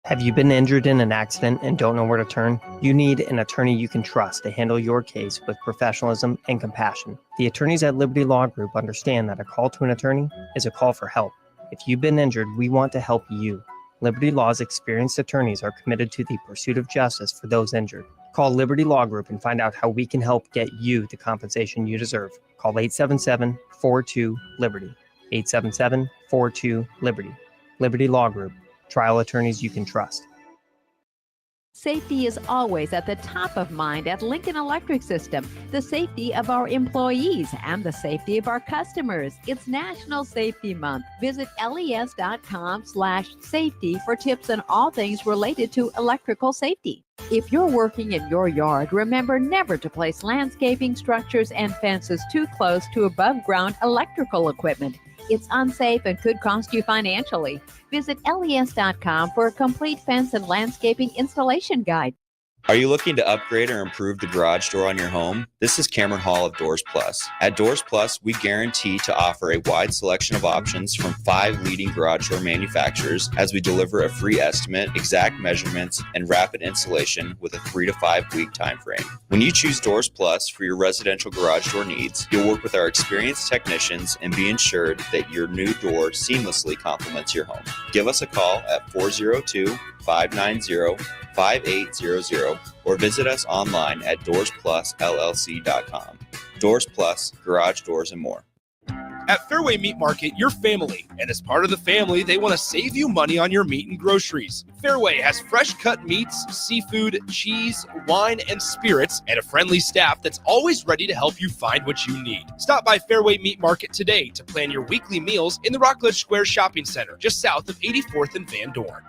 Have you been injured in an accident and don't know where to turn? You need an attorney you can trust to handle your case with professionalism and compassion. The attorneys at Liberty Law Group understand that a call to an attorney is a call for help. If you've been injured, we want to help you. Liberty Law's experienced attorneys are committed to the pursuit of justice for those injured. Call Liberty Law Group and find out how we can help get you the compensation you deserve. Call 877-42-LIBERTY. 877-42-LIBERTY. Liberty Law Group. Trial attorneys you can trust. Safety is always at the top of mind at Lincoln Electric System. The safety of our employees and the safety of our customers. It's National Safety Month. Visit les.com/safety for tips on all things related to electrical safety. If you're working in your yard, remember never to place landscaping structures and fences too close to above-ground electrical equipment. It's unsafe and could cost you financially. Visit les.com for a complete fence and landscaping installation guide. Are you looking to upgrade or improve the garage door on your home? This is Cameron Hall of Doors Plus. At Doors Plus, we guarantee to offer a wide selection of options from 5 leading garage door manufacturers as we deliver a free estimate, exact measurements, and rapid installation with a 3 to 5 week time frame. When you choose Doors Plus for your residential garage door needs, you'll work with our experienced technicians and be ensured that your new door seamlessly complements your home. Give us a call at 402-590-5800 or visit us online at doorsplusllc.com. Doors Plus, garage doors and more. At Fairway Meat Market, you're family, and as part of the family, they want to save you money on your meat and groceries. Fairway has fresh cut meats, seafood, cheese, wine, and spirits, and a friendly staff that's always ready to help you find what you need. Stop by Fairway Meat Market today to plan your weekly meals in the Rockledge Square Shopping Center, just south of 84th and Van Dorn.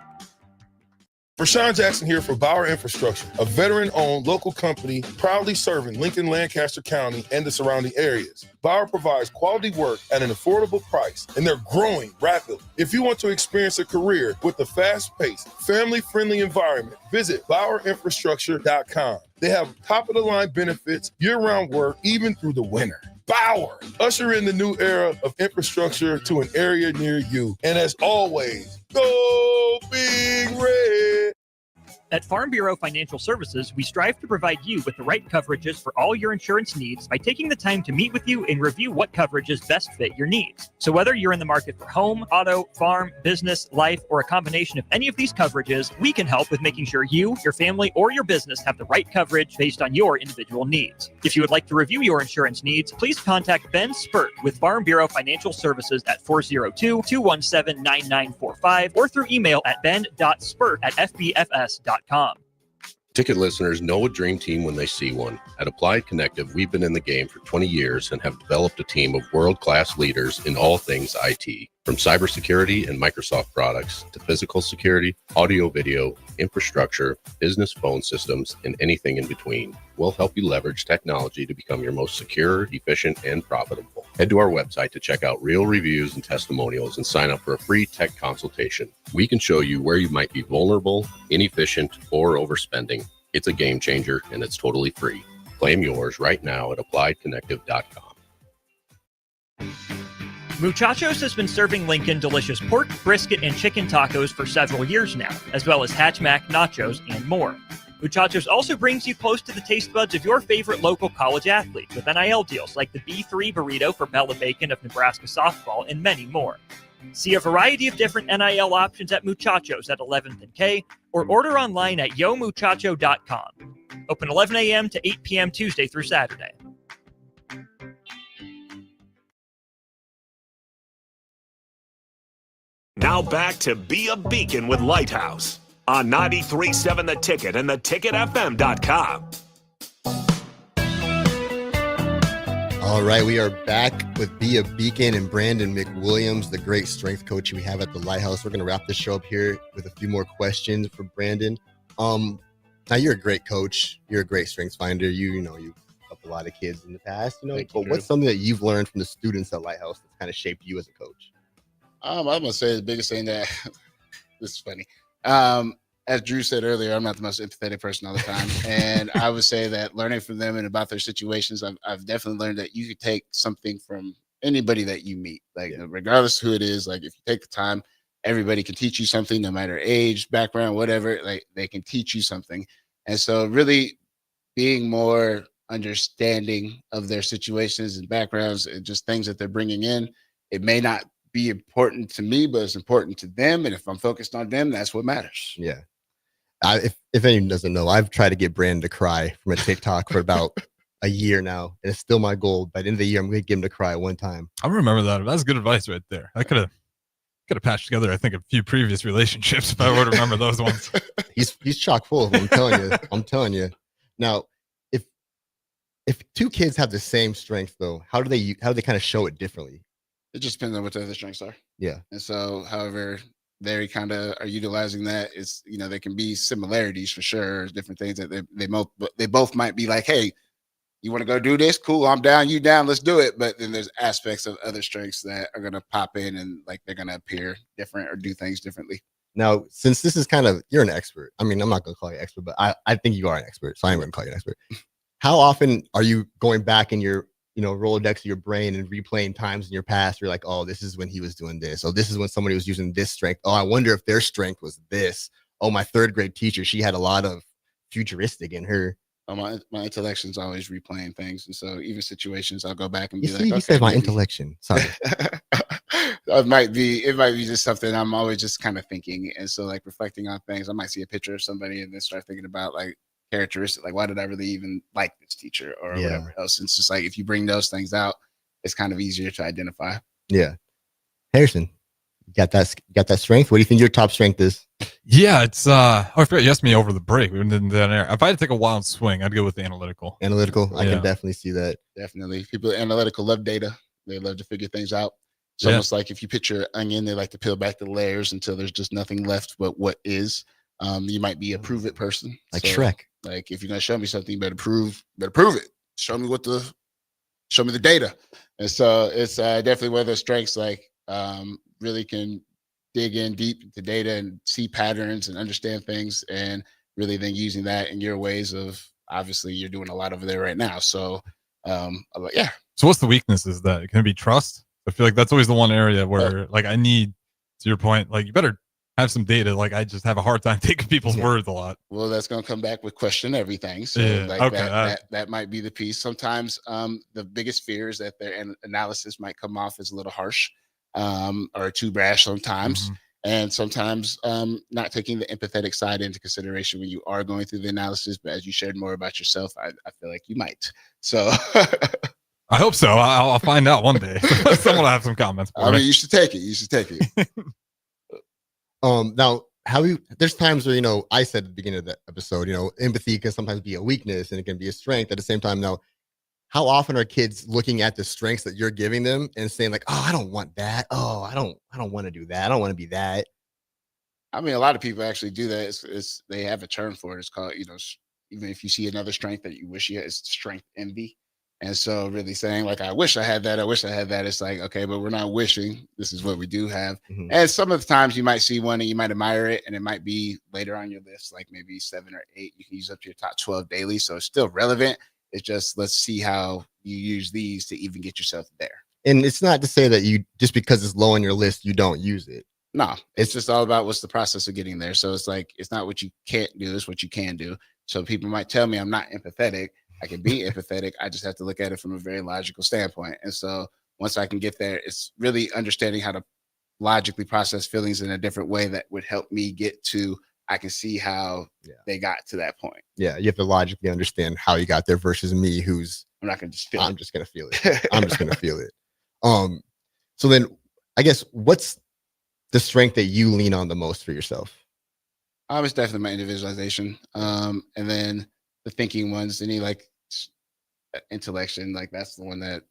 Rashawn Jackson here for Bauer Infrastructure, a veteran-owned local company proudly serving Lincoln, Lancaster County, and the surrounding areas. Bauer provides quality work at an affordable price, and they're growing rapidly. If you want to experience a career with a fast-paced, family-friendly environment, visit BauerInfrastructure.com. They have top-of-the-line benefits, year-round work, even through the winter. Bauer, usher in the new era of infrastructure to an area near you. And as always, go Big Red! At Farm Bureau Financial Services, we strive to provide you with the right coverages for all your insurance needs by taking the time to meet with you and review what coverages best fit your needs. So whether you're in the market for home, auto, farm, business, life, or a combination of any of these coverages, we can help with making sure you, your family, or your business have the right coverage based on your individual needs. If you would like to review your insurance needs, please contact Ben Spurt with Farm Bureau Financial Services at 402-217-9945 or through email at ben.spurt@fbfs.com. Ticket listeners know a dream team when they see one. At Applied Connective, we've been in the game for 20 years and have developed a team of world-class leaders in all things IT. From cybersecurity and Microsoft products to physical security, audio-video, infrastructure, business phone systems, and anything in between. We'll help you leverage technology to become your most secure, efficient, and profitable. Head to our website to check out real reviews and testimonials and sign up for a free tech consultation. We can show you where you might be vulnerable, inefficient, or overspending. It's a game changer, and it's totally free. Claim yours right now at appliedconnective.com. Muchachos has been serving Lincoln delicious pork, brisket, and chicken tacos for several years now, as well as Hatch Mac nachos and more. Muchachos also brings you close to the taste buds of your favorite local college athletes with NIL deals like the B3 burrito for Bella Bacon of Nebraska softball and many more. See a variety of different NIL options at Muchachos at 11th and K or order online at yomuchacho.com. Open 11 a.m. to 8 p.m. Tuesday through Saturday. Now back to Be a Beacon with Lighthouse on 93.7 The Ticket and theticketfm.com. All right, we are back with Be a Beacon and Brandon McWilliams, the great strength coach we have at the Lighthouse. We're going to wrap the show up here with a few more questions for Brandon. Now you're a great coach. You're a great strengths finder. You helped a lot of kids in the past. But what's something that you've learned from the students at Lighthouse that's kind of shaped you as a coach? I'm gonna say the biggest thing that this is funny. As Drew said earlier, I'm not the most empathetic person all the time, and I would say that learning from them and about their situations, I've definitely learned that you could take something from anybody that you meet, like regardless who it is. Like if you take the time, everybody can teach you something, no matter age, background, whatever. Like they can teach you something, and so really being more understanding of their situations and backgrounds and just things that they're bringing in. It may not be important to me, but it's important to them. And if I'm focused on them, that's what matters. Yeah. If anyone doesn't know, I've tried to get Brandon to cry from a TikTok for about a year now, and it's still my goal. By the end of the year, I'm going to get him to cry one time. I remember that. That's good advice right there. I could have patched together, I think, a few previous relationships if I would remember those ones. He's chock full of them. I'm telling you. Now, if two kids have the same strength, though, how do they kind of show it differently? It just depends on what the other strengths are. Yeah. And so, however they kind of are utilizing that, is there can be similarities for sure, different things that they both might be like, hey, you want to go do this? Cool, I'm down, you down, let's do it. But then there's aspects of other strengths that are going to pop in and like they're going to appear different or do things differently. Now, since this is you're an expert. I mean, I'm not going to call you an expert, but I think you are an expert. So I'm going to call you an expert. How often are you going back in your Rolodex of your brain and replaying times in your past? You're like, oh, this is when he was doing this. Oh, this is when somebody was using this strength. Oh, I wonder if their strength was this. Oh, my third grade teacher, she had a lot of futuristic in her. My intellection's always replaying things, and so even situations, I'll go back and be like, "You said my intellection." Sorry, it might be just something I'm always just kind of thinking, and so like reflecting on things. I might see a picture of somebody and then start thinking about like characteristic, like why did I really even like this teacher or whatever else. And it's just like if you bring those things out, it's kind of easier to identify. Yeah, Harrison, you got that strength. What do you think your top strength is? Yeah, it's I forgot you asked me over the break. We didn't do that air. If I had to take a wild swing, I'd go with the analytical. I can definitely see that. Definitely, people analytical love data. They love to figure things out. It's almost like if you picture an onion, they like to peel back the layers until there's just nothing left but what is. You might be a prove it person, like Shrek. Like if you're gonna show me something, you better prove it. Show me the data. And so it's definitely one of those strengths. Like really can dig in deep into data and see patterns and understand things, and really then using that in your ways of, obviously you're doing a lot over there right now. So yeah. So what's the weaknesses that can it be trust? I feel like that's always the one area where like I need, to your point, like you better have some data. Like I just have a hard time taking people's words a lot. Well, that's going to come back with question everything. So that might be the piece. Sometimes the biggest fear is that their analysis might come off as a little harsh or too brash sometimes. Mm-hmm. And sometimes not taking the empathetic side into consideration when you are going through the analysis. But as you shared more about yourself, I feel like you might. So I hope so. I'll find out one day. Someone will have some comments. I mean, you should take it. Now, there's times where, I said at the beginning of the episode, empathy can sometimes be a weakness and it can be a strength at the same time. Now, how often are kids looking at the strengths that you're giving them and saying like, oh, I don't want that. Oh, I don't want to do that. I don't want to be that. I mean, a lot of people actually do that. It's they have a term for it. It's called, even if you see another strength that you wish you had, it's strength envy. And so really saying like, I wish I had that. It's like, okay, but we're not wishing. This is what we do have. Mm-hmm. And some of the times you might see one and you might admire it, and it might be later on your list, like maybe 7 or 8. You can use up to your top 12 daily. So it's still relevant. It's just, let's see how you use these to even get yourself there. And it's not to say that you, just because it's low on your list, you don't use it. No, it's just all about what's the process of getting there. So it's like, it's not what you can't do, it's what you can do. So people might tell me I'm not empathetic. I can be empathetic. I just have to look at it from a very logical standpoint. And so once I can get there, it's really understanding how to logically process feelings in a different way that would help me get to, I can see how they got to that point. Yeah, you have to logically understand how you got there versus me, who's I'm not going to just feel I'm just going to feel it. I'm just going to feel it. So then I guess what's the strength that you lean on the most for yourself? It's definitely my individualization. And then the thinking ones, any like intellection, like that's the one that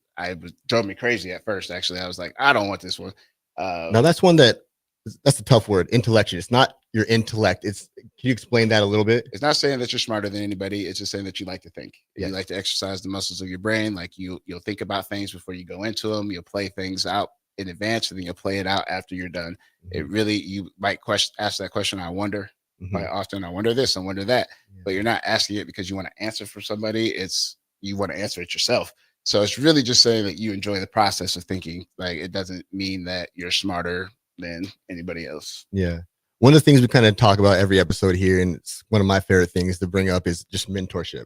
drove me crazy at first. Actually, I was like, I don't want this one. Now that's one that's a tough word, intellection. It's not your intellect. It's Can you explain that a little bit? It's not saying that you're smarter than anybody. It's just saying that you like to think. Yeah. You like to exercise the muscles of your brain. Like you'll think about things before you go into them. You'll play things out in advance, and then you'll play it out after you're done. It really, you might ask that question. I wonder quite often. I wonder this. I wonder that. But you're not asking it because you want to answer for somebody. It's you want to answer it yourself. So it's really just saying that you enjoy the process of thinking. Like it doesn't mean that you're smarter than anybody else. Yeah. One of the things we kind of talk about every episode here, and it's one of my favorite things to bring up, is just mentorship.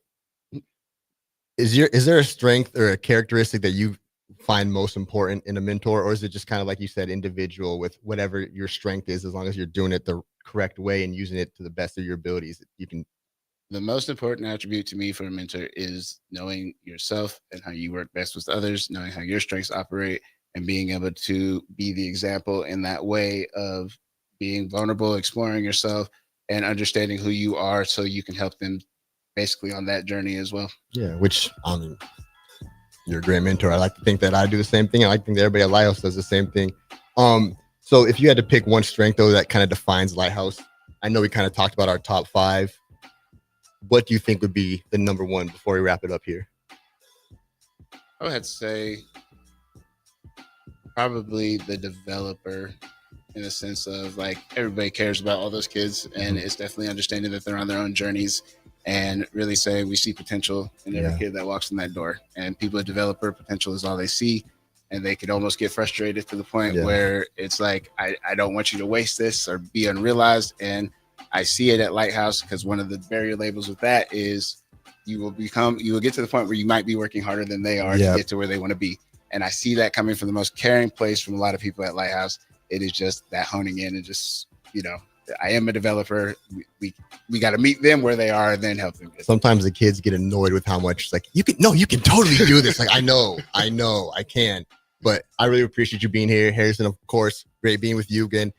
Is there a strength or a characteristic that you find most important in a mentor, or is it just kind of like you said, individual with whatever your strength is, as long as you're doing it the correct way and using it to the best of your abilities, you can. The most important attribute to me for a mentor is knowing yourself and how you work best with others, knowing how your strengths operate, and being able to be the example in that way of being vulnerable, exploring yourself, and understanding who you are so you can help them basically on that journey as well. Yeah, which I mean, you're a great mentor. I like to think that I do the same thing. I like to think that everybody at Lighthouse does the same thing. So if you had to pick one strength though that kind of defines Lighthouse, I know we kind of talked about our top 5. What do you think would be the number one before we wrap it up here? I would say probably the developer, in the sense of like everybody cares about all those kids, and it's definitely understanding that they're on their own journeys, and really saying we see potential in every kid that walks in that door. And people at developer, potential is all they see, and they could almost get frustrated to the point where it's like, I don't want you to waste this or be unrealized. And I see it at Lighthouse because one of the barrier labels with that is you will get to the point where you might be working harder than they are to get to where they want to be. And I see that coming from the most caring place from a lot of people at Lighthouse. It is just that honing in and just, I am a developer. We got to meet them where they are and then help them. Sometimes the kids get annoyed with how much like you can totally do this. Like I know, I can. But I really appreciate you being here, Harrison. Of course, great being with you again.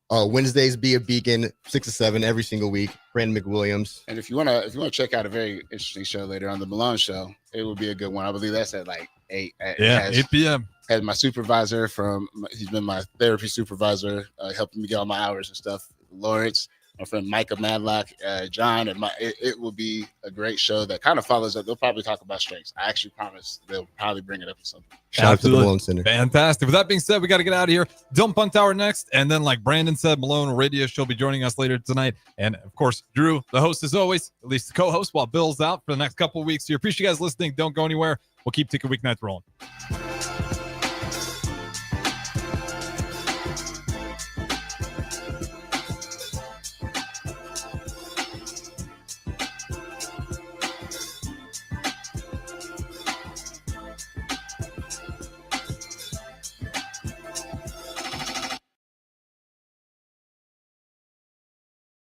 Wednesdays, Be a Beacon, 6 to 7 every single week. Brandon McWilliams. And if you wanna check out a very interesting show later on, the Malone Show, it will be a good one. I believe that's at like 8. 8 p.m. Had my supervisor he's been my therapy supervisor, helping me get all my hours and stuff. Lawrence, my friend Micah Madlock, John, and it will be a great show that kind of follows up. They'll probably talk about strengths. I actually promise they'll probably bring it up at something. Shout out to the Malone Center. Fantastic. With that being said, we got to get out of here. Dump Punt Hour next. And then, like Brandon said, Malone Radio Show will be joining us later tonight. And of course, Drew, the host as always, at least the co-host, while Bill's out for the next couple of weeks. So we appreciate you guys listening. Don't go anywhere. We'll keep Ticket Weeknights rolling.